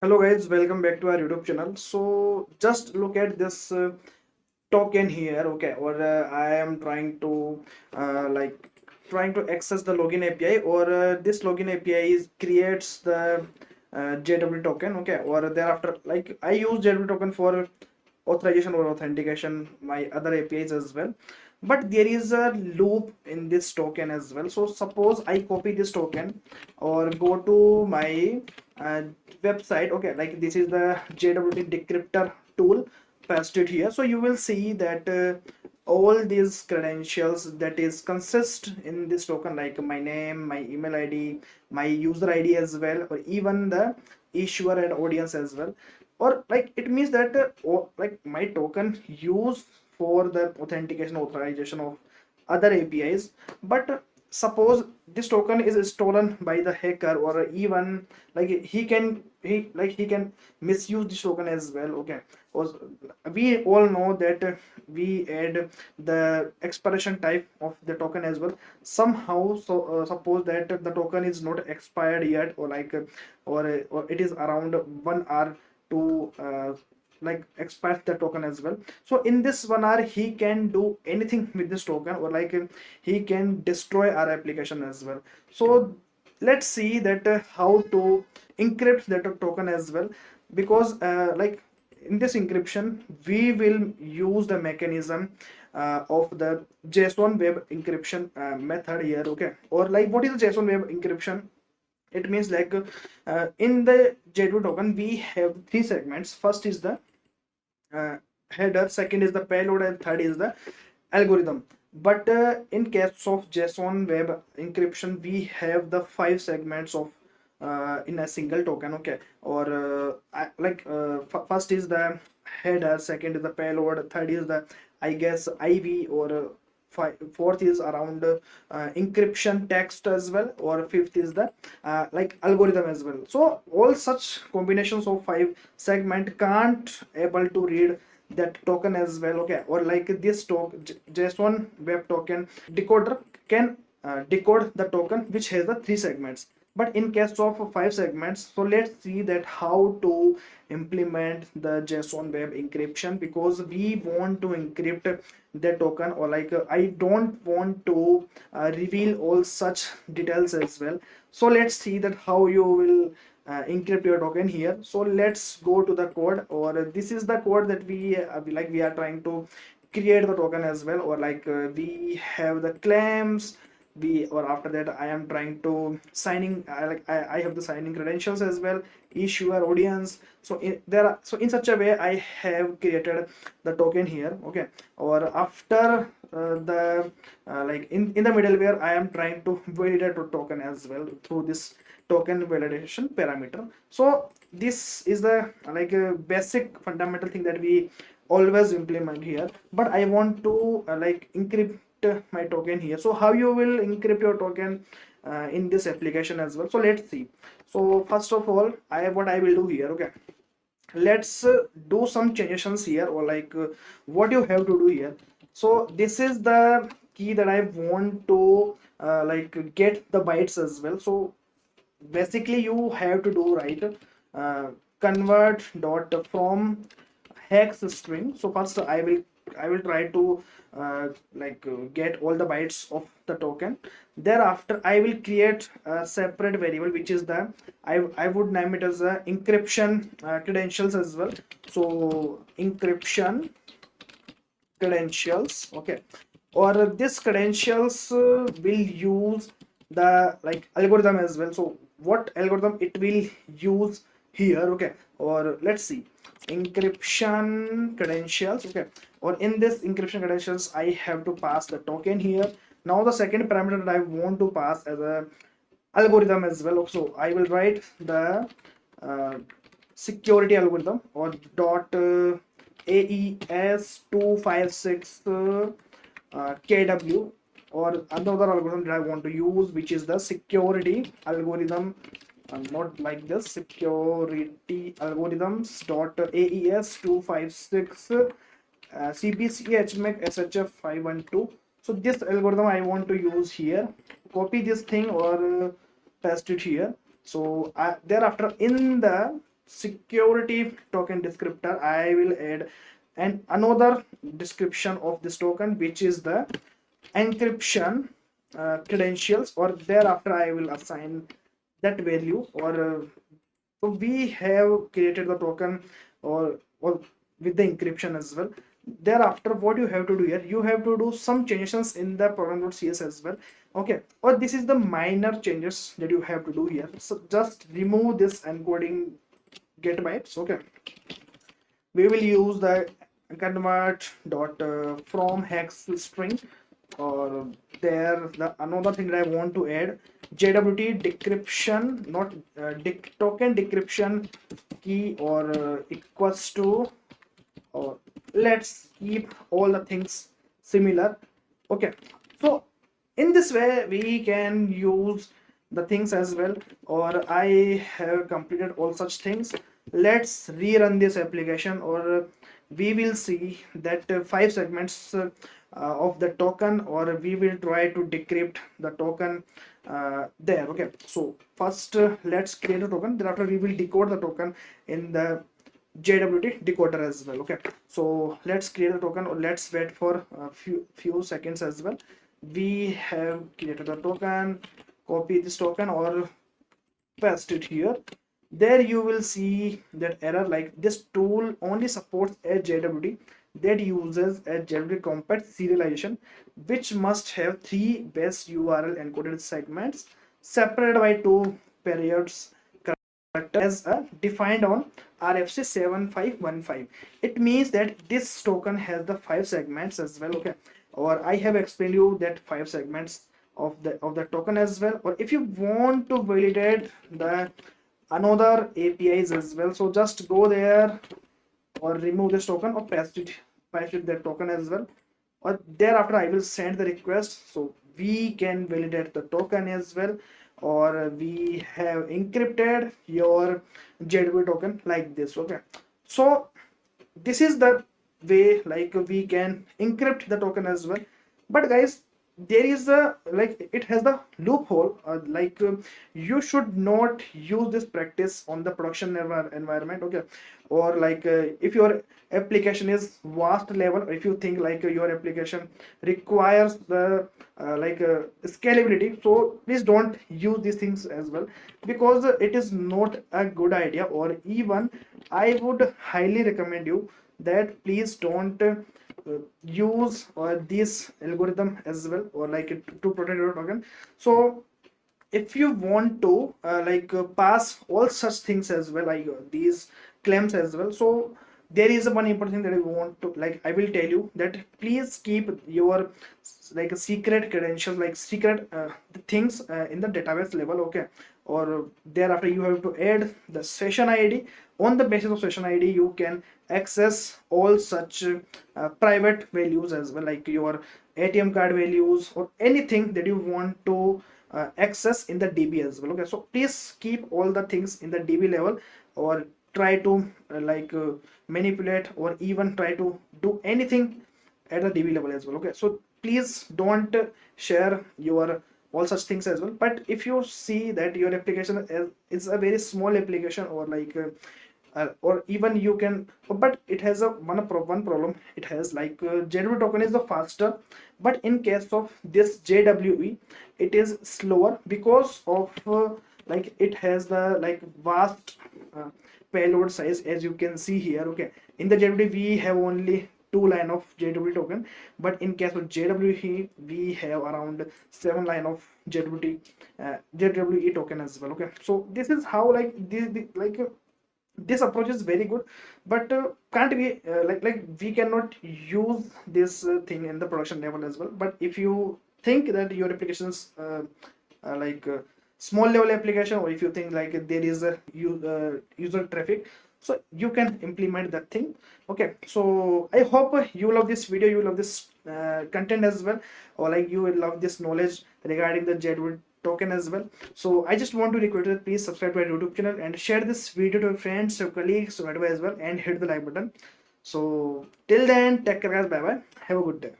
Hello guys, welcome back to our YouTube channel. So just look at this token here, okay? Or I am trying to trying to access the login API, or this login API creates the JWT token, okay? Or thereafter, like I use JWT token for authorization or authentication, my other APIs as well. But there is a loop in this token as well. So suppose I copy this token or go to my uh, website, okay, like this is the JWT decryptor tool, paste it here. So you will see that all these credentials that is consist in this token, like my name, my email ID, my user ID as well, or even the issuer and audience as well. Or like it means that like my token used for the authentication authorization of other APIs. But suppose this token is stolen by the hacker, or even like he can misuse this token as well, okay? Or we all know that we add the expiration type of the token as well somehow. So suppose that the token is not expired yet, or or it is around 1 hour to like expire the token as well. So in this 1 hour he can do anything with this token, or he can destroy our application as well. So let's see that how to encrypt that token as well, because in this encryption we will use the mechanism of the JSON Web Encryption method here, okay? Or like, what is the JSON Web Encryption? It means like in the JWT token we have three segments. First is the header, second is the payload, and third is the algorithm. But in case of JSON Web Encryption, we have the five segments of in a single token, okay? Or first is the header, second is the payload, third is the, I guess, IV, or fourth is around encryption text as well, or fifth is the like algorithm as well. So all such combinations of five segment can't able to read that token as well, okay? Or like this JSON Web Token decoder can decode the token which has the three segments. But in case of five segments, so let's see that how to implement the JSON Web Encryption, because we want to encrypt the token, or I don't want to reveal all such details as well. So let's see that how you will encrypt your token here. So let's go to the code, or this is the code that we are trying to create the token as well. Or we have the claims, we, or after that I am trying to signing, I have the signing credentials as well, issuer, audience. So in such a way I have created the token here, okay? Or after the in the middleware I am trying to validate a token as well through this token validation parameter. So this is the a basic fundamental thing that we always implement here. But I want to encrypt my token here. So how you will encrypt your token in this application as well? So let's see. So first of all, what I will do here, okay, let's do some changes here, or what you have to do here. So this is the key that I want to get the bytes as well. So basically you have to do, right, convert dot from hex string. So first I will try to get all the bytes of the token. Thereafter I will create a separate variable, which is the, I would name it as a encryption credentials as well. So encryption credentials, okay? Or this credentials will use the algorithm as well. So what algorithm it will use here, okay? Or let's see, encryption credentials, okay? Or in this encryption credentials I have to pass the token here. Now the second parameter that I want to pass as a algorithm as well. So I will write the uh, security algorithm, or dot AES 256 KW, or another algorithm that I want to use, which is the security algorithm, not like this, security algorithms dot AES 256 CBC HMAC SHF 512. So this algorithm I want to use here. Copy this thing, or paste it here. So thereafter in the security token descriptor, I will add and another description of this token, which is the encryption credentials, or thereafter I will assign that value, or so we have created the token, or with the encryption as well. Thereafter what you have to do here, you have to do some changes in the program.cs as well. Okay, or this is the minor changes that you have to do here. So just remove this encoding get bytes. Okay, we will use the convert dot from hex string, or there the another thing that I want to add, JWT decryption, not token decryption key, or equals to, or let's keep all the things similar. Okay, so in this way we can use the things as well, or I have completed all such things. Let's rerun this application, or we will see that five segments of the token, or we will try to decrypt the token there. Okay, so first let's create a token, thereafter we will decode the token in the JWT decoder as well. Okay, so let's create a token, or let's wait for a few seconds as well. We have created a token, copy this token or paste it here. There you will see that error, like this tool only supports a JWT that uses a JWT compact serialization, which must have three base URL encoded segments separated by two periods as defined on RFC 7515. It means that this token has the five segments as well. Okay, or I have explained you that five segments of the token as well. Or if you want to validate the another APIs as well, so just go there or remove this token or paste it that token as well, or thereafter I will send the request, so we can validate the token as well, or we have encrypted your JWT token like this. Okay, so this is the way like we can encrypt the token as well. But guys, there is a, like it has the loophole, you should not use this practice on the production environment. Okay, or if your application is vast level, if you think your application requires the scalability, so please don't use these things as well, because it is not a good idea, or even I would highly recommend you that please don't use this algorithm as well, or to protect your token. So if you want to pass all such things as well, these claims as well, so there is one important thing that I want to, I will tell you, that please keep your secret credentials, secret things in the database level. Okay, or thereafter you have to add the session ID. On the basis of session ID you can access all such private values as well, like your ATM card values or anything that you want to access in the DB as well. Okay, so please keep all the things in the DB level, or try to manipulate, or even try to do anything at the DB level as well. Okay, so please don't share your all such things as well. But if you see that your application is a very small application, or or even you can, but it has a one problem, it has JWT token is the faster, but in case of this JWE it is slower, because of it has the vast payload size, as you can see here. Okay, in the JWT we have only two line of JWT token, but in case of JWE we have around 7 line of JWE token as well. Okay, so this is how this approach is very good, but can't we we cannot use this thing in the production level as well. But if you think that your applications small level application, or if you think there is a user traffic, so you can implement that thing. Okay, so I hope you love this video, you love this content as well, or you will love this knowledge regarding the JWT token as well. So I just want to request that please subscribe to our YouTube channel and share this video to your friends, your colleagues, whatever as well, and hit the like button. So till then, take care guys, bye bye, have a good day.